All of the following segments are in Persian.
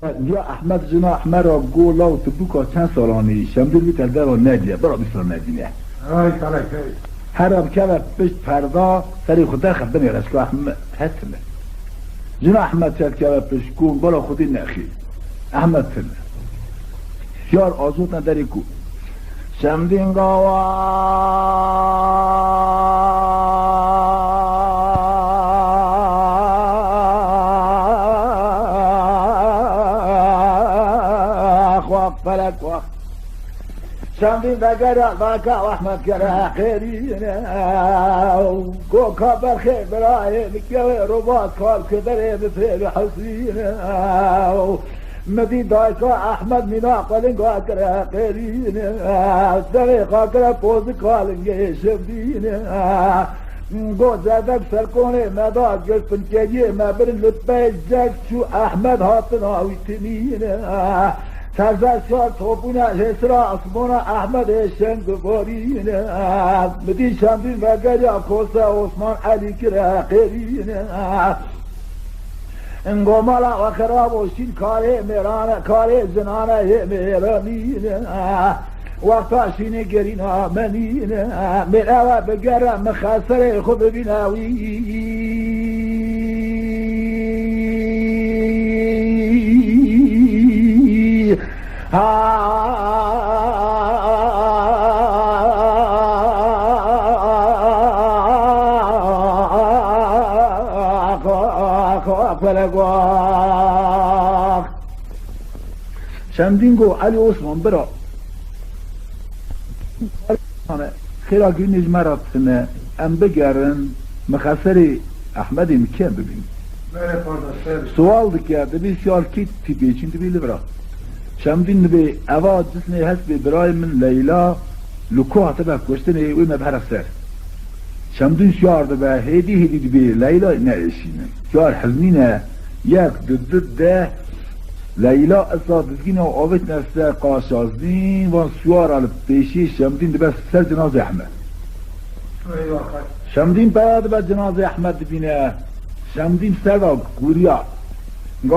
یا احمد جنا احمد را گولا و تبوکا چند سالانی شمدون بیتر در و ندیه برا بیسر ندیه هر اب که پشت پردا سری خود در خبر نیرش که احمد هستنه جنا احمد چند که پشت کون برا خودی نخی احمد سنه شیار آزود نداری کو شمدین فلك وقت شمدين بقرا باكا واحمد قرا خيرينا وكوكا بالخير برايم كوي رباط قال كدري بفير حسينا مدي دايكا احمد منا قالن قرا خيرينا طريقا قرا بوز قالن شمدينا گو زدک سرکونه مداد گرفتن که یه مبرن لطبه جک چو احمد هاتن آوی تنینه سرزد شاد توپونه حسرا اسمونه احمد شنگ بارینه مدی شمدین و گریا کوسه عثمان علی کرا قیرینه انگو مالا و خراب و شین کاره میرانه کاره زنانه میرانینه وقتا شینه گرین آمنینه میراوه بگرم مخصر خود بیناوی شمدین گو علی عثمان برا خیرا گرینج مرات سنه ام بگرن مخصر احمد امکان ببین سوال دکرده بی سیال کی تیپی چین تیپی لبرا شمدین به اواد جسنی هست به برای من لیلا لکوه تبا کشتنه اوی مبهر سر شمدین شعار به هیدی به لیلا نعیشینه شعار حزمینه یک ده لیلا اصادتگین و آبت نفسه قاشازدین و شعار على پیشی شمدین به سر جنازه احمد شمدین باید به جنازه احمد بینه شمدین سر و گوریا گو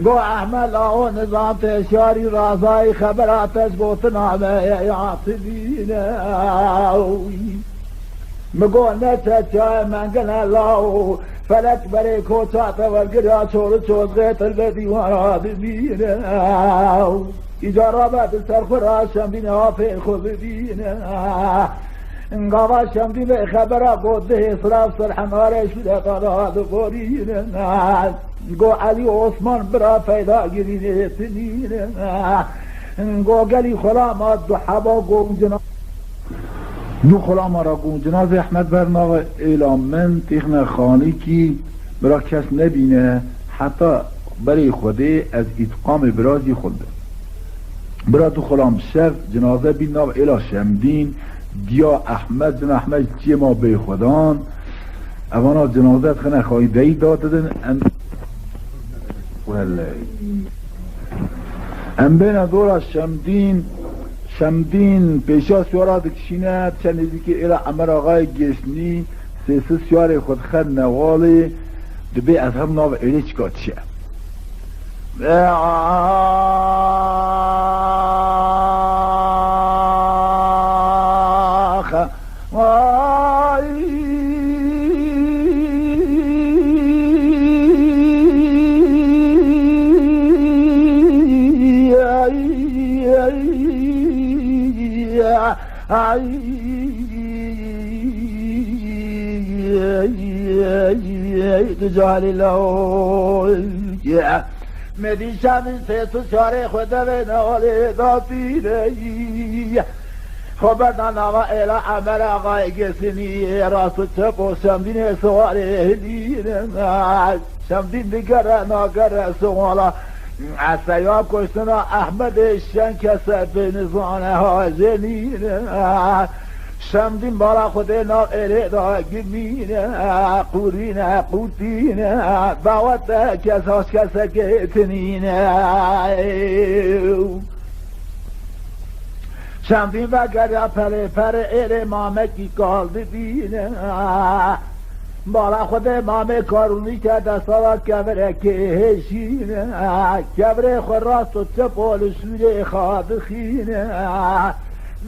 احمد آو نظام تشاری رازای خبراتش گوتنامه یعصبینه مگو نچه چای منگن الله فلک بری کوچات والگریا چور چوزغیت البدیوانا ببینه ایجا رابط سرخورا شمدین آفه خود ببینه انقاوا شمدین خبرا گوده اصراف سرحماره شده قراد بورینه گو علی عثمان برا پیدا گرینه تنینه گو گلی خلامات دو حبا گو جناز دو خلام را گو جناز احمد برناغ اعلام من تیخن خانی کی برا کس نبینه حتی برای خوده از اتقام برازی خود برا دو خلام شب جنازه بین ناغ الا شمدین دیا احمد جن احمد چیه ما به خودان اوانا جنازه خنه خواهی دهی دادن ام بین دور شمدین پیشا سوارا دکشینه چندیزی که ایلا عمر آقای گشنی سیسه سوار خود خد نوالی دبی از هم ناو ایلی چکا چیه جالی لول مدی شمین سیسو چاره خود به ناله داتیره خبر ناما ایلا عمل آقای گسنی راست چپ و شمدین سواره دینه شمدین دیگر ناگر سوالا سیاب کشتنا احمد شنکسه به نزانه ها جنینه شمدین بالا خود ناو ایره گمینه قورینه قوتینه باوت کساش کسه که تنینه شمدین و گریا پر ایر مامکی کال ببینه بالا خود امام کارونی که دستاوات کبره که هشینه کبره خود راست و چپ و لسوله خواب خینه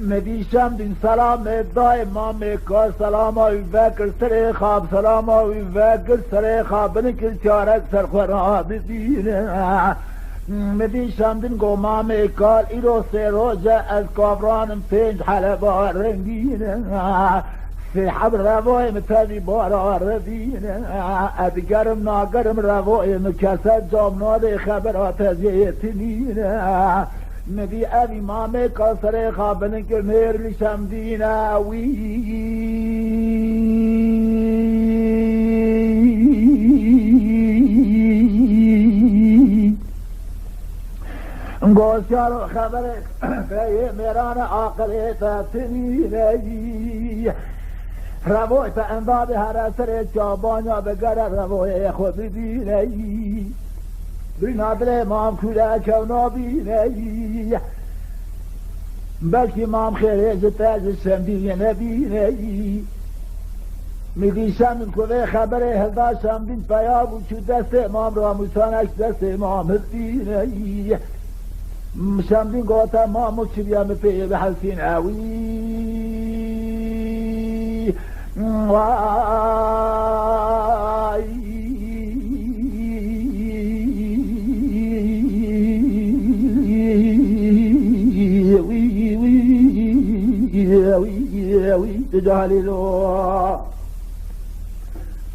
مدیشم دین سلام دای امام کار سلام آوی وکر سر خواب سلام آوی وکر سر خواب نکل چارک سر خورا ببینه مدیشم دین گو امام کار ایرو سه روزه از کافرانم 5 حلبا رنگینه في حبر روای متدی بارا ردینه ادگرم ناگرم روای مکسد جامناد خبرات از یتنینه مدی ابی مامه کاسر خوابن که میرلی شمدینه وی گوشار خبر که میران آقل تنینه روای تا انداد هر اثر چابانیا بگره روای خود بینه بینادر امام کوله کونا بینه بلکه امام خیره زتاز شمدین بینه میدیشم این کوله خبر هدا شمدین پیا بود چو دست امام را موسانش دست امام بینه شمدین گوتا امام چبیم پی به حسین اوی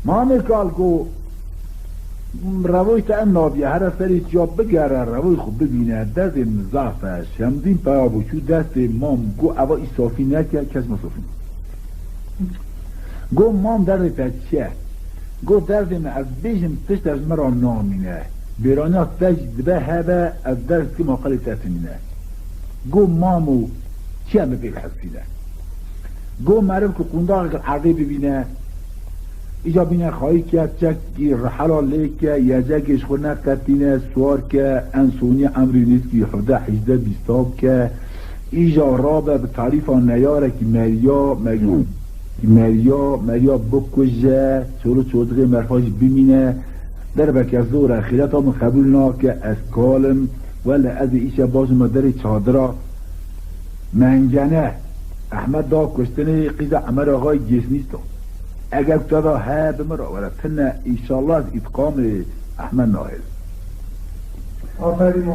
ما میکال کو روی تا نابیه هر سری جا بگره روی خوب ببینه دست مزافه شمدین پا بچو دست امام گو اوا ای صافی نکه کس مصافی گو مام در پچه گو درد من از بیشم تشت از مرا نامینه بیرانیا تجد به هبه از درد که مقالی تتمینه گو مامو چی همه بیل حسینه گو معرف که قنداق عرضه ببینه ایجا بینه خواهی که چکی رحلاله که یجگش خود نقدینه سوار که انسونی امری نیست که 17 18 20 که ایجا رابه به تعریف نیاره که مریا بکجه چورو چودغه مرفاج بمینه در بک زور اخیرت هم قبول ناکه از کالم ولی از ایشه باز مدر چادرا منجنه احمد دا کشتنه قیزه عمر آقای جیس نیستم اگر کتادا ها بمرا ولی تنه ایشالله از اتقام احمد ناهل آفرین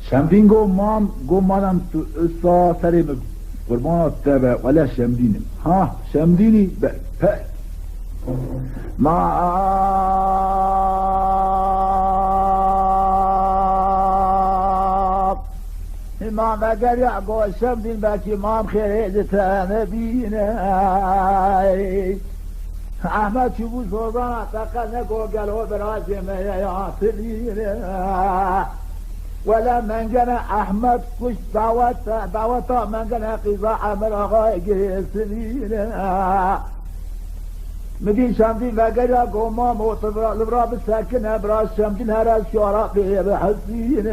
شمدین گو مانم تو اصا سریم قربانات تابع ولا شمديني ها شمديني ما امام اگر يعقو شمدين باكي امام خيريزة نبينا احمد شبو زوزان اعتقد نقو قالوا براجم يا ولا من جنا احمد كش دعوتا من جنا قضاء عمر آقای سنين مدين شمدين وقرا قوما موتبرا لبرا بساكنها برا شمدين هراس شعراء بحسين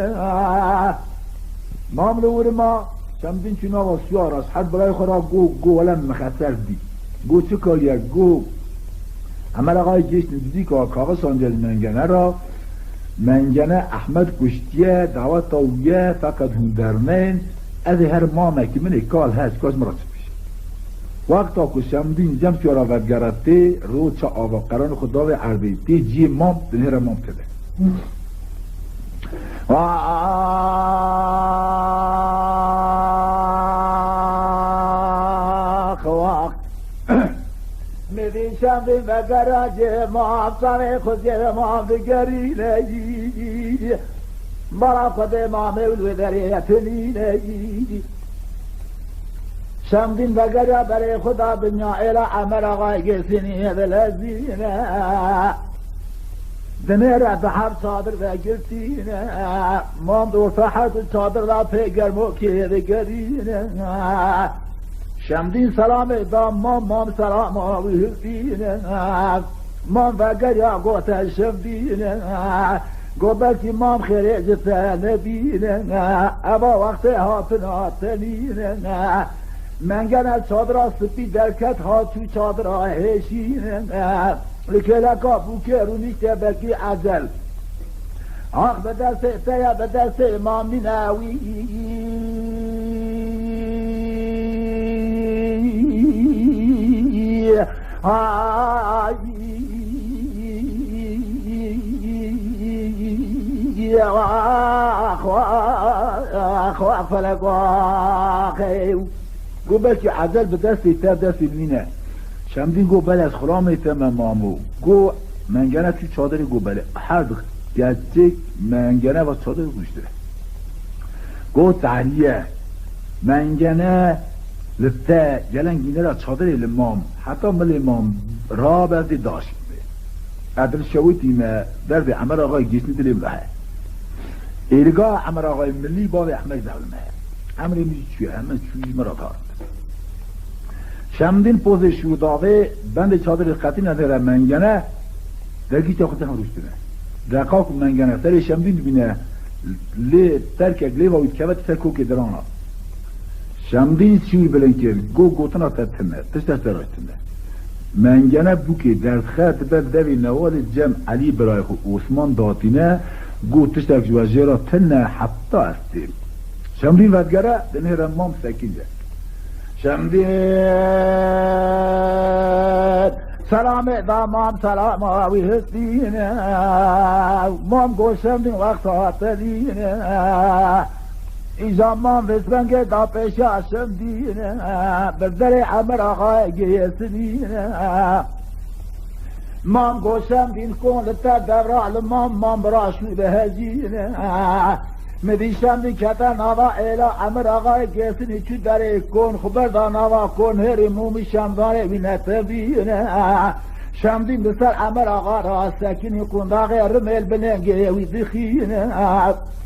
ماملور ما شمدين چنا واسياراس حد برای خورا گو ولم مخسر دی گو چه کاریا گو عمر آقای جیش ندیدی که کاغا سانجل منگنه را منجنه احمد کشتیه دعوت تاویه فقط هم درمین از هر مامه که من اکال هست کاش مراتب بشه وقتا که شمدین جمع چورا ودگرده رو چه آواقران خدا و عربی تی جی مام دنه را مام کده میدین شمدین و گراج مام سر خود مام دگری نگیدی برا خود مام اولو دریتنی نگیدی شمدین و گرا برای خدا بنیا ایلا عمر آقای گسینی دلزینه دنیره به هر صادر و گرتینه مام دور صحت صادر را پیگر موکی دگرینه شمدین سلام ادام مام سلام آویدینه مام وگر یا گوته شمدینه گو بلکی مام خیره جتا نبینه ابا وقت هاتنا تنینه منگن چادر سپی درکت ها تو چادر هشینه لکلکا بوکرونی که بلکی عجل آخ به دست تیا به دست امام ناوی آخ فلک آخی گو بلکی عجل به دست تا دست مینه شمدین گو بل از خرام تم مامو گو منگنه تو چادر گو بله هر گرچه منگنه و چادر گوشتره گو تعریه منگنه لطه گلنگینه را چادر الامام حتی مل امام را برده داشت ادر شویتیم درد عمر آقای گیسنی دلیم راه ایرگاه عمر آقای ملی باب احمد دولمه عمر میزی چویه همه چویی مرا دارد شمدین پوز شوداوه بند چادر خطی نداره منگنه درگی تا خودت هم روشتونه دقاق منگنه سر شمدین بینه لی ترکک لی وید کبت سرکو که درانا شمدین چوی بلن کرد گو گوتنا تتنه تشتر رایتنه منگنه بو که در خط بر دوی نوال جمع علی برای عثمان داتینه گو تشتر جواجه را تنه حتی استیم شمدین ودگره دنه رمام سکینه شمدین سلام دامام سلام آوی هستینه مام گو شمدین وقت آتدینه ایزا مام وزبنگه دا پیشا شمدینه بردر عمر آقای گیسنینه مام گو شمدین کن لتا دورال مام براشو به هجینه مدی شمدین کتا نوا ایلا عمر آقای گیسنی چو داره کن خبر دا نوا کن هر مومی شمدانه بینت بینه شمدین بسر عمر آقا را سکنی کن دا غیر میل بلنگه وی دخینه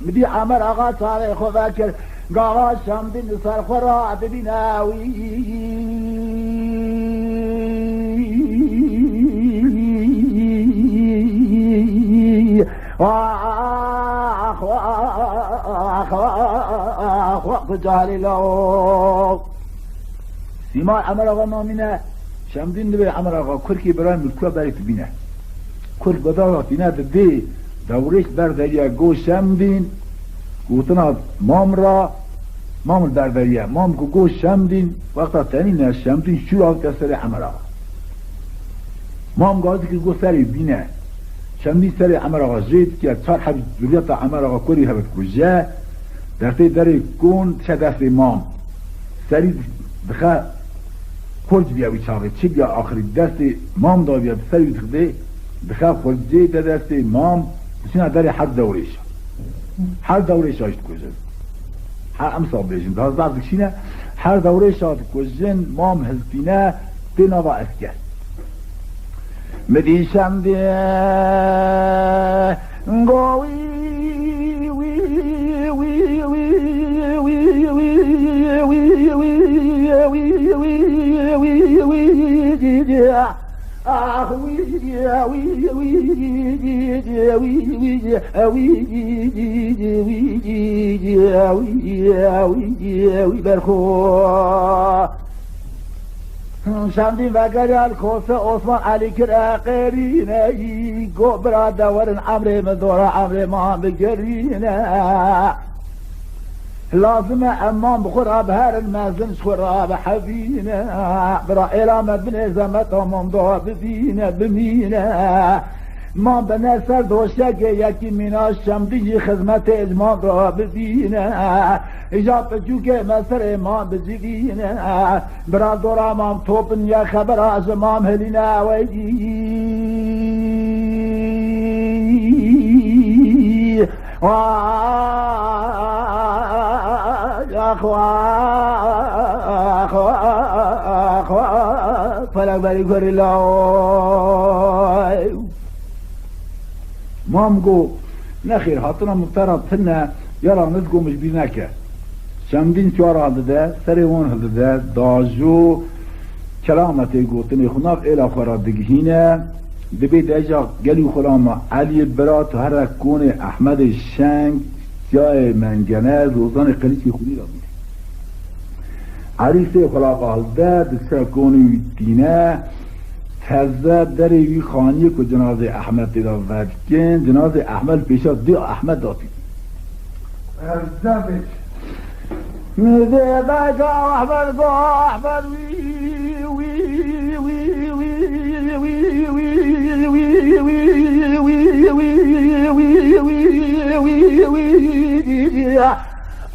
مدی عمر آقا چاره خواه کرد گاوا شمدین بسر خورا ببیناوی جهلی لو سیما عمر آقا نامینه شمدین دوی عمر آقا کرکی برای ملکوه باید بینه کرک بدارا بینه ده دورش برداریا گو شمدین گوتنا مام برداریا مام گو شمدین وقتا تنین شمدین شو آفت سر عمر آقا مام گازی که گو سری بینه شمدین سر عمر آقا زید که چار حبی جوریت عمر آقا کری حبت کجه درسته داره کن چه دست مام سری دخواه خرج بیا وی چاقه چه بیا آخری دست مام دا بیا سری بخده دخواه خرجه دا دست مام بسینا داره هر دوره شاشت کجن هر امسا بیشن داز بعض بکشینه هر دوره شاشت کجن مام هزتینه دینا و اسکر مدی شمده گوی شمدین وگرال کوسه عثمان علی کرا قرینه گو برا دورن عمر مدورا عمر ما بگرینه لازمه امام بخورا بهر المازن شورا بحبینه برا علامه بن زمت امام دوا ببینه بمینه ما بنا سر دوشک یکی مینا شمدی خدمت اجمام را ببینه ایجاب جوگه مصر امام بزیدینه برا دورا امام توپن یا خبر از امام هلینه ویدی فلک بری کری لای مام گو نخیر حاطنا مفترض تنه یرا نزگو مجبی نکه شمدین چوار halde de سریون halde de داجو کلامتی گوتنی خناق ایلا خورا دگهینه دبی دجا گلی خلاما علی برات هر کون احمد شنگ جای منگنه روزان قلیچی خودی را میده علی سی خلا قالده دسته کونی دینه تزه دری وی خانی که جنازه احمد دیده ودکن جنازه احمد پیشا دی احمد داتی ارزه بش میده بجا احمد با احمد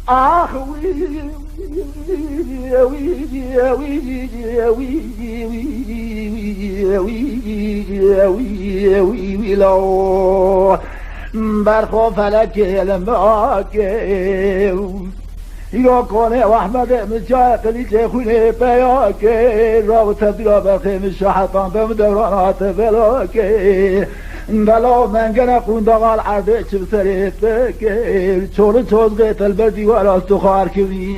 آخ برخو فلک الماک یا کنه و احمد مجای قلیچه خونه پیا که را تبدیل برخی مشاحتان دم دورانات بلا که دلا منگنه قوندقال عرده چه بسریت که چون چوزغیت البردی و راستو خوار کبی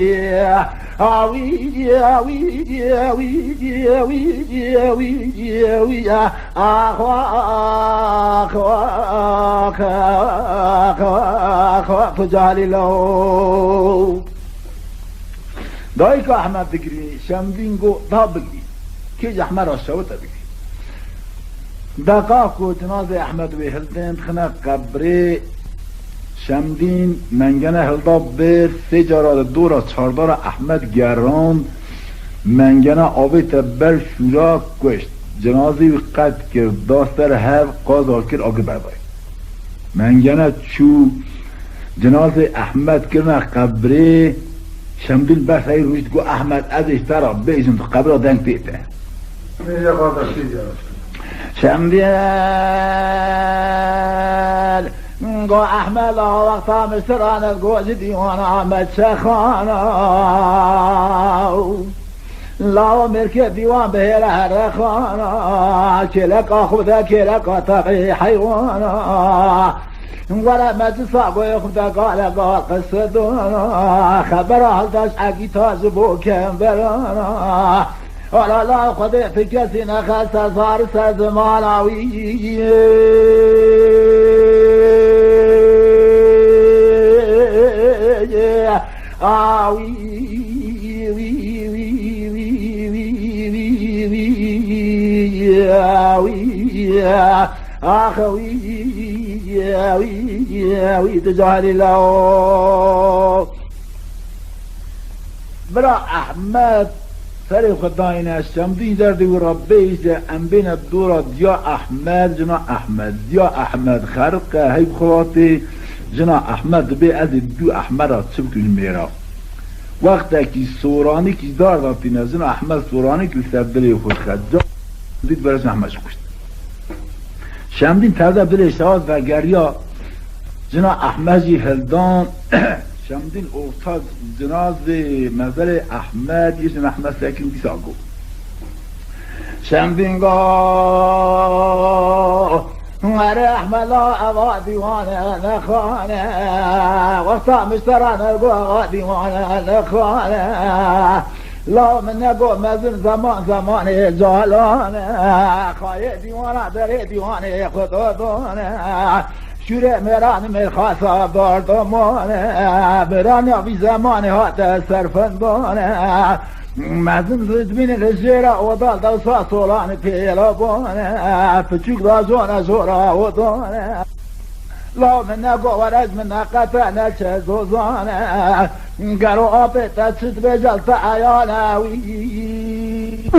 آوی آوی آوی آوی آوی آوی آخ آخ آخ آخ آخ جالی لو دایی که احمد بگیری شمدین گو دا بگیری که احمد را شوتا بگیری دقا کو جنازه احمد به هلدن خنا قبره شمدین منگنه هلدا بر سه جارا دورا چاردارا احمد گران منگنه آبی تبر شورا کشت جنازه قد کرد داستر هر قاضا کرد آگه بردای منگنه چو جنازه احمد کرنا قبره شمدین بس های روشت گو احمد ازش ترا بیشن تو قبره دنگ تیته میگه قادر سیدی شمدین گو احمد وقتا مستران گو دیوان احمد شخانا لا مرکه دیوان بهره هر خانا کلکا خدا کلکا تقی حیوانا ولا مجلسا گوی خدا قال قصه دونا خبر حال داشت اگی تازه بو کم برانا ولا لا خدا في كسي نخس صار سزمان آوي آوي آخوي تجاهل له برا احمد سر خداین شمدین دردی و ربیش ام بین الدورة دیا احمد جنا احمد دیا احمد خرقه هی بخواتی جنا احمد بی از دو احمد را چبتو میرا وقتی که سورانی که دار داتین جنا احمد سورانی که سبدلی خود خجا دید برش احمد کشت شمدین تازه بلش شواز و گریا جنا احمد جی هلدان شمدین افتاد جنازه مزل احمد یه جن احمد ساکن دیسا گو شمدین گو اره احمد لا اوا دیوانه نخانه وقتا مشترانه گو اوا دیوانه نخانه لا من نگو مزن زمان جالانه خواهی دیوانه داره دیوانه خدا دانه شوره مران مرخاصا باردمانه برانیا بی زمانه هات سرفندانه مزن زدمین رجیره و دال دوسا سولان پیلابانه پچوک رازونه زورا و دانه لا من نگو ورز من نقطه نچه زوزانه گرو آبه تچت بجل تعیانه وی